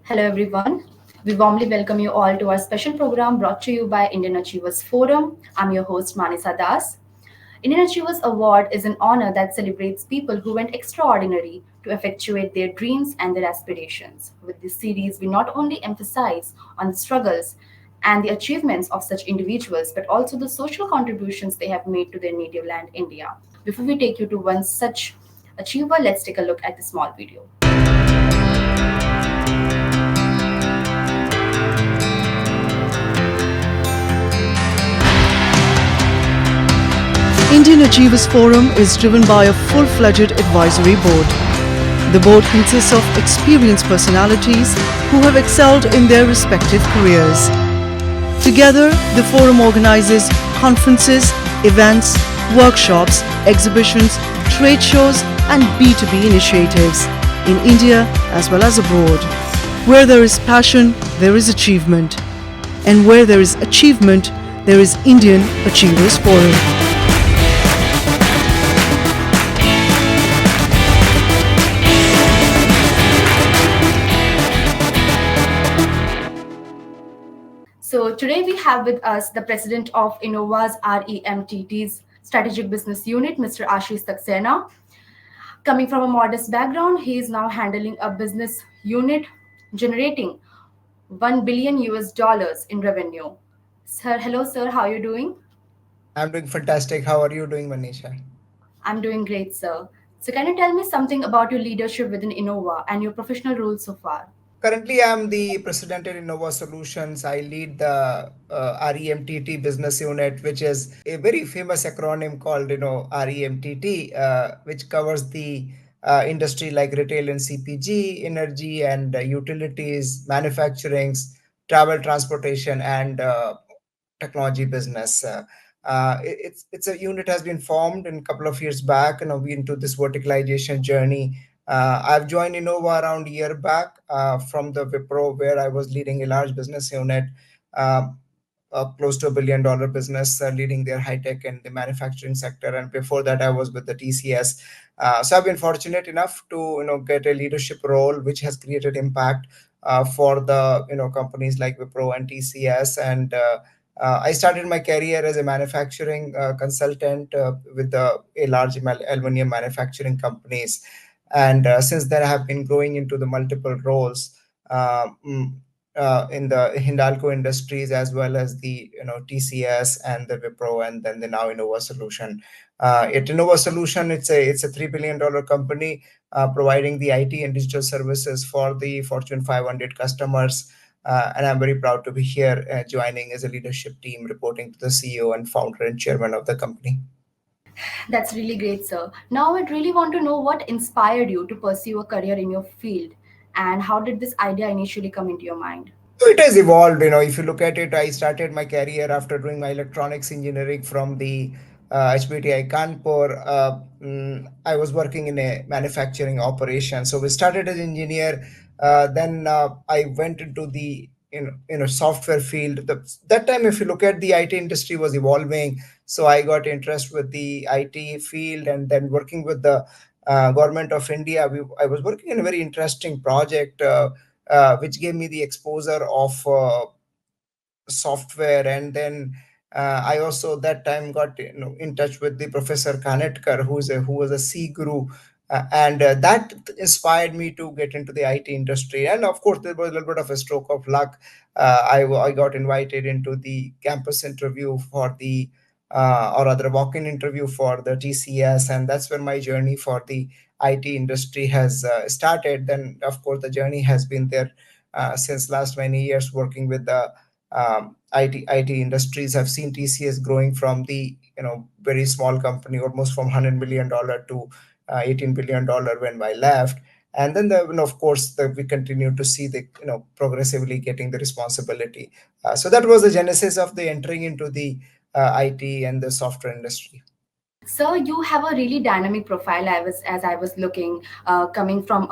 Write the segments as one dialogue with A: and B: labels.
A: Hello, everyone. We warmly welcome you all to our special program brought to you by Indian Achievers Forum. I'm your host, Manisa Das. Indian Achievers Award is an honor that celebrates people who went extraordinary to effectuate their dreams and their aspirations. With this series, we not only emphasize on the struggles and the achievements of such individuals, but also the social contributions they have made to their native land, India. Before we take you to one such achiever, let's take a look at the small video.
B: Indian Achievers Forum is driven by a full-fledged advisory board. The board consists of experienced personalities who have excelled in their respective careers. Together, the forum organizes conferences, events, workshops, exhibitions, trade shows, and B2B initiatives in India as well as abroad. Where there is passion, there is achievement. And where there is achievement, there is Indian Achievers Forum.
A: So today we have with us the president of Innova's REMTT's strategic business unit, Mr. Ashish Saxena. Coming from a modest background, he is now handling a business unit generating 1 billion US dollars in revenue. Sir, hello sir, how are you doing?
C: I'm doing fantastic. How are you doing, Manisha?
A: I'm doing great, sir. So can you tell me something about your leadership within Innova and your professional role so far?
C: Currently, I'm the president in Innova Solutions. I lead the REMTT business unit, which is a very famous acronym called, REMTT, which covers the industry like retail and CPG, energy and utilities, manufacturing, travel, transportation, and technology business. It's a unit has been formed in a couple of years back, and we into this verticalization journey. I've joined Innova around a year back from the Wipro, where I was leading a large business unit, uh, close to $1 billion business, leading their high tech and the manufacturing sector. And before that, I was with the TCS. So I've been fortunate enough to get a leadership role, which has created impact for the companies like Wipro and TCS. And I started my career as a manufacturing consultant with a large aluminum manufacturing companies, and since then I have been growing into the multiple roles uh, mm, in the Hindalco Industries as well as the TCS and the Wipro and then the now Innova Solution. At Innova Solution, it's a $3 billion company providing the IT and digital services for the Fortune 500 customers. And I'm very proud to be here joining as a leadership team, reporting to the CEO and founder and chairman of the company.
A: That's really great, sir. Now I'd really want to know what inspired you to pursue a career in your field and how did this idea initially come into your mind?
C: So it has evolved. If you look at it, I started my career after doing my electronics engineering from the HBTI Kanpur. I was working in a manufacturing operation. So we started as engineer. Then I went into the software field. That time, if you look at the IT industry was evolving, so I got interest with the IT field, and then working with the government of India. I was working in a very interesting project. Which gave me the exposure of software. And then I also that time got in touch with the Professor Kanetkar, who was a C guru. And that inspired me to get into the IT industry. And of course, there was a little bit of a stroke of luck. I got invited into the campus interview for the, or rather, walk-in interview for the TCS, and that's where my journey for the IT industry has started. Then, of course, the journey has been there since last many years, working with the IT industries. I've seen TCS growing from the very small company, almost from $100 million to $18 billion when I left. And then of course we continue to see the progressively getting the responsibility. So that was the genesis of the entering into the IT and the software industry.
A: Sir, you have a really dynamic profile. As I was looking, coming from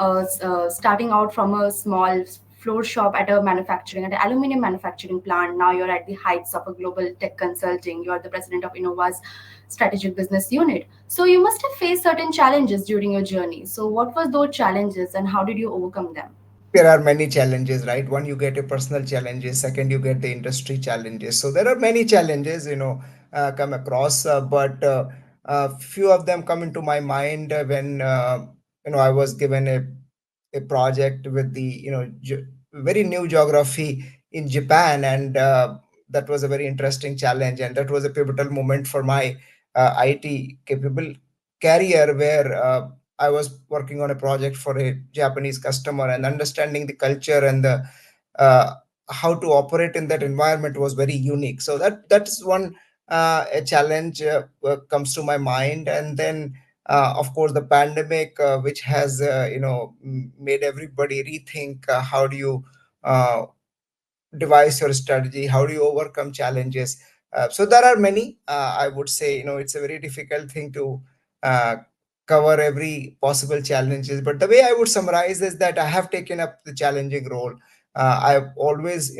A: starting out from a small floor shop at a manufacturing at an aluminum manufacturing plant. Now you're at the heights of a global tech consulting. You're the president of Innova's strategic business unit. So you must have faced certain challenges during your journey. So what were those challenges, and how did you overcome them?
C: There are many challenges, right? One, you get a personal challenges. Second, you get the industry challenges. So there are many challenges, come across, but few of them come into my mind when I was given a project with the very new geography in Japan, and that was a very interesting challenge, and that was a pivotal moment for my IT capable career, where I was working on a project for a Japanese customer, and understanding the culture and the uh, how to operate in that environment was very unique. So that's one a challenge comes to my mind. And then of course the pandemic, which has made everybody rethink how do you uh, devise your strategy, how do you overcome challenges. So there are many, I would say, it's a very difficult thing to uh, cover every possible challenges, but the way I would summarize is that I have taken up the challenging role. I've always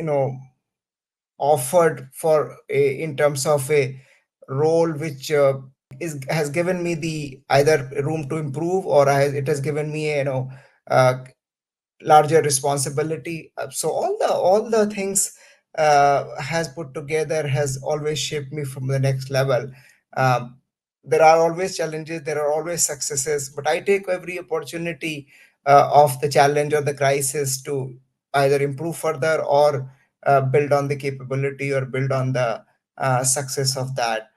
C: offered for in terms of a role which has given me the either room to improve, or it has given me uh, larger responsibility. So all the things has put together has always shaped me from the next level. um, there are always challenges, there are always successes, but I take every opportunity of the challenge or the crisis to either improve further, or build on the capability, or build on the success of that.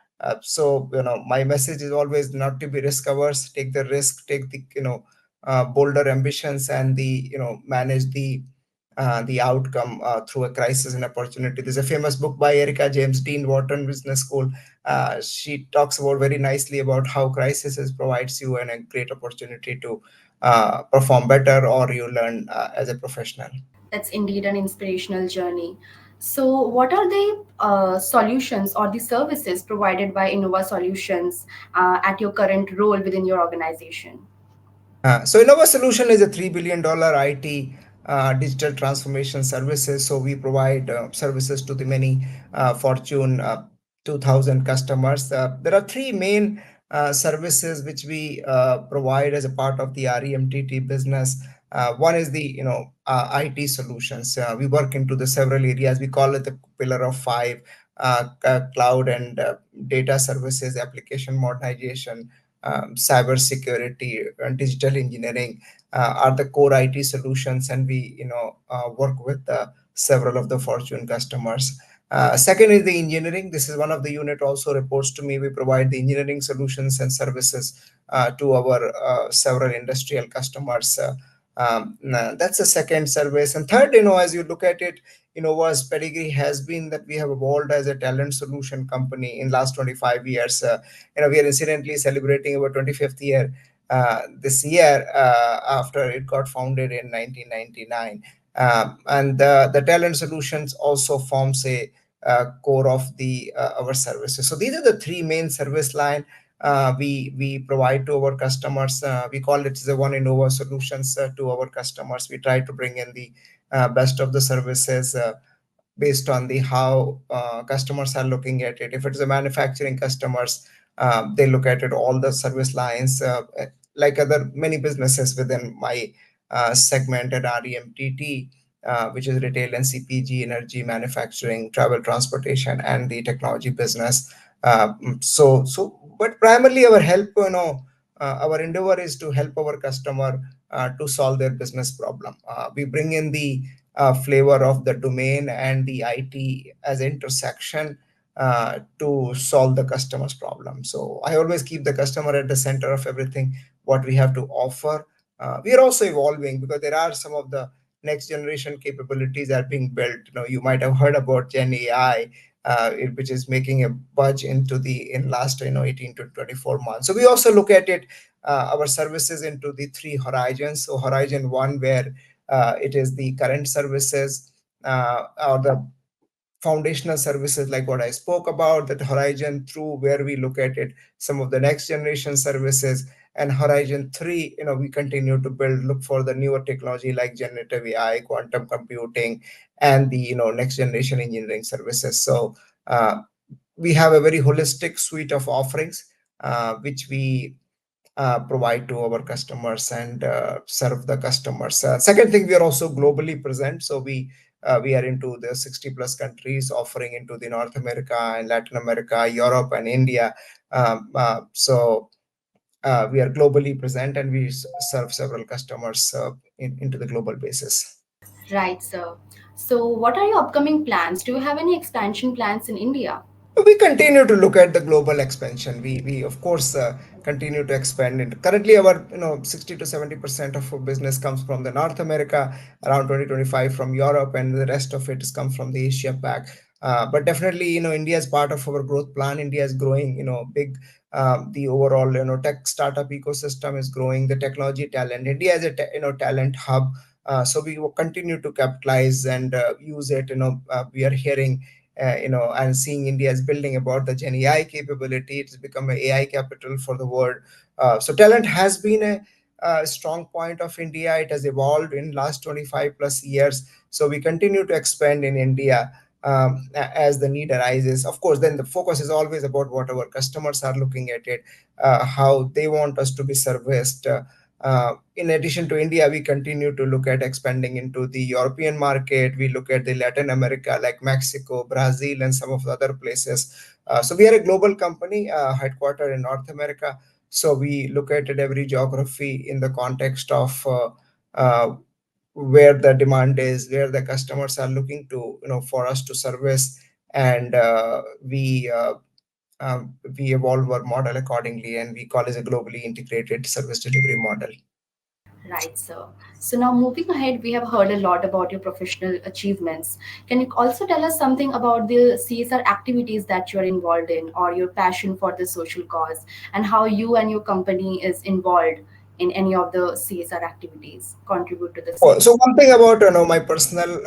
C: So my message is always not to be risk averse. Take the risk, take the bolder ambitions, and manage the outcome through a crisis and opportunity. There's a famous book by Erica James Dean, Wharton Business School. She talks about very nicely about how crisis provides you and a great opportunity to perform better, or you learn as a professional.
A: That's indeed an inspirational journey. So, what are the solutions or the services provided by Innova Solutions at your current role within your organization?
C: So Innova Solution is a $3 billion IT digital transformation services. So we provide services to the many Fortune 2000 customers. There are three main services which we provide as a part of the REMTT business. One is the IT solutions. We work into the several areas. We call it the pillar of five: cloud and data services, application modernization, cyber security, and digital engineering are the core IT solutions, and we work with several of the Fortune customers. Second is the engineering. This is one of the unit also reports to me. We provide the engineering solutions and services to our several industrial customers. That's the second service. And third, as you look at it, Innova's pedigree has been that we have evolved as a talent solution company in last 25 years. We are incidentally celebrating our 25th year this year, after it got founded in 1999. And the talent solutions also forms a core of the our services. So these are the three main service line we provide to our customers. We call it the one Innova solutions to our customers. We try to bring in the best of the services based on the how customers are looking at it. If it's a manufacturing customers, they look at it all the service lines, like other many businesses within my segment at REMTT, which is retail and CPG, energy, manufacturing, travel, transportation, and the technology business. But primarily our help, our endeavor is to help our customer to solve their business problem. We bring in the flavor of the domain and the IT as intersection to solve the customer's problem. So I always keep the customer at the center of everything what we have to offer. We are also evolving because there are some of the next generation capabilities are being built. You might have heard about Gen AI, which is making a budge into the in last 18 to 24 months. So we also look at it our services into the three horizons. So horizon one, where it is the current services or the foundational services like what I spoke about, that horizon through where we look at it, some of the next generation services, and horizon three, we continue to build, look for the newer technology like generative AI, quantum computing, and the next generation engineering services. So we have a very holistic suite of offerings which we provide to our customers and serve the customers. Second thing, we are also globally present. So we are into the 60 plus countries, offering into the North America and Latin America, Europe and India. We are globally present, and we serve several customers into the global basis.
A: Right, sir. So, what are your upcoming plans? Do you have any expansion plans in India?
C: We continue to look at the global expansion. We of course continue to expand it. Currently, our 60 to 70% of our business comes from the North America, around 20-25 from Europe, and the rest of it is come from the Asia Pac. But definitely, India is part of our growth plan. India is growing, big. The overall, tech startup ecosystem is growing. The technology talent. India is a talent hub. So we will continue to capitalize and use it. We are hearing and seeing India is building about the Gen AI capability. It's become an AI capital for the world. So talent has been a strong point of India. It has evolved in last 25 plus years. So we continue to expand in India as the need arises. Of course, then the focus is always about what our customers are looking at it, how they want us to be serviced. In addition to India, we continue to look at expanding into the European market. We look at the Latin America, like Mexico, Brazil, and some of the other places. So we are a global company, headquartered in North America. So we look at it every geography in the context of uh, where the demand is, where the customers are looking to, for us to service, and we evolve our model accordingly, and we call it a globally integrated service delivery model.
A: Right, sir. So now moving ahead, we have heard a lot about your professional achievements. Can you also tell us something about the CSR activities that you are involved in or your passion for the social cause and how you and your company is involved in any of the CSR activities, contribute to the
C: Oh,
A: same?
C: so one thing about my personal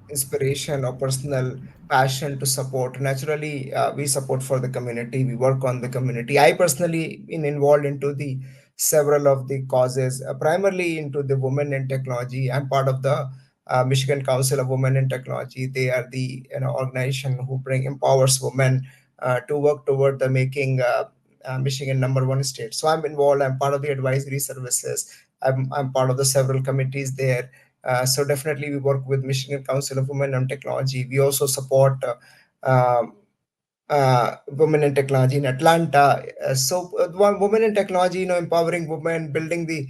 C: inspiration or personal passion to support. Naturally, we support for the community. We work on the community. I personally been involved into the several of the causes, primarily into the women in technology. I'm part of the Michigan Council of Women in Technology. They are the organization who bring empowers women to work toward the making Michigan number one state. So I'm involved. I'm part of the advisory services. I'm part of the several committees there. So definitely we work with Michigan Council of Women on Technology. We also support women in technology in Atlanta. Women in technology, empowering women, building the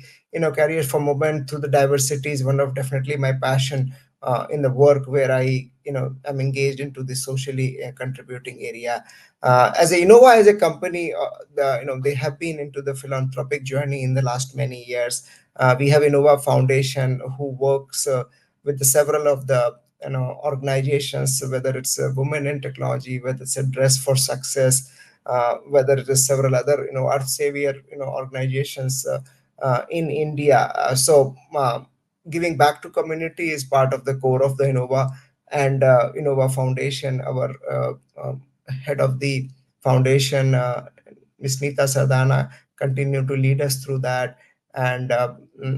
C: careers for women through the diversity is one of definitely my passion in the work where I I'm engaged into the socially contributing area. As a Innova as a company, they have been into the philanthropic journey in the last many years. We have Innova Foundation who works with the several of the organizations, whether it's a women in technology, whether it's a dress for success, whether it is several other earth savior organizations in India. Giving back to community is part of the core of the Innova, and Innova Foundation. Our head of the foundation, Ms. Nita Sardana, continue to lead us through that, and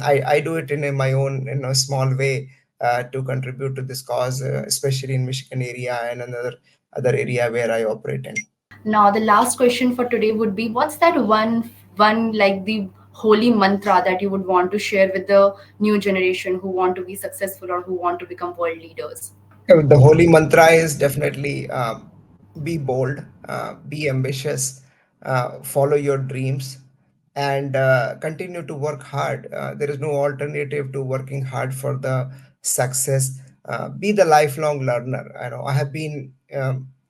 C: I do it in my own small way to contribute to this cause, especially in Michigan area and another other area where I operate in.
A: Now, the last question for today would be what's that one like the holy mantra that you would want to share with the new generation who want to be successful or who want to become world leaders?
C: The holy mantra is definitely be bold, be ambitious, follow your dreams, and continue to work hard. There is no alternative to working hard for the success. Be the lifelong learner. I know I have been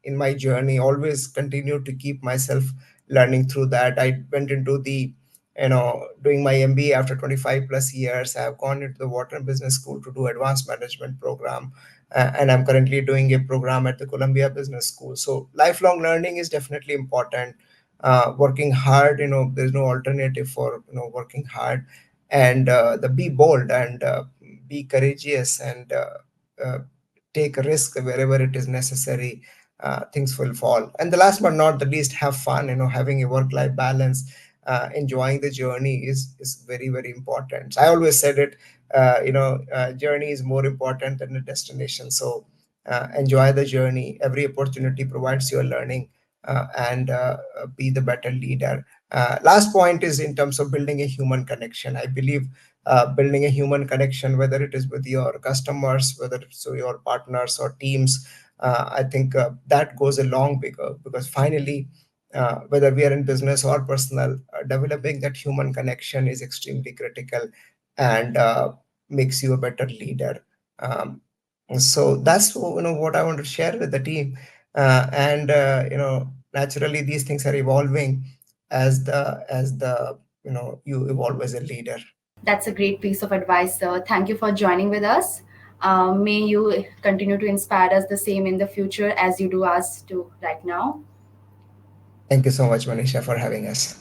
C: in my journey, always continue to keep myself learning through that. I went into the doing my MBA after 25 plus years. I have gone into the Wharton Business School to do advanced management program, and I'm currently doing a program at the Columbia Business School. So lifelong learning is definitely important. Working hard, there's no alternative for working hard, and the be bold and be courageous and uh, take a risk wherever it is necessary. Things will fall. And the last but not the least, have fun. Having a work-life balance, enjoying the journey is very very important. I always said it, journey is more important than the destination. So enjoy the journey. Every opportunity provides you a learning. and be the better leader. Last point is in terms of building a human connection. I believe building a human connection, whether it is with your customers, whether it's with your partners or teams, I think that goes a long way, because finally, whether we are in business or personal, developing that human connection is extremely critical and makes you a better leader. Um, so that's what I want to share with the team, and naturally these things are evolving as the you evolve as a leader.
A: That's a great piece of advice, sir. Thank you for joining with us. May you continue to inspire us the same in the future as you do us to right now.
C: Thank you so much, Manisha, for having us.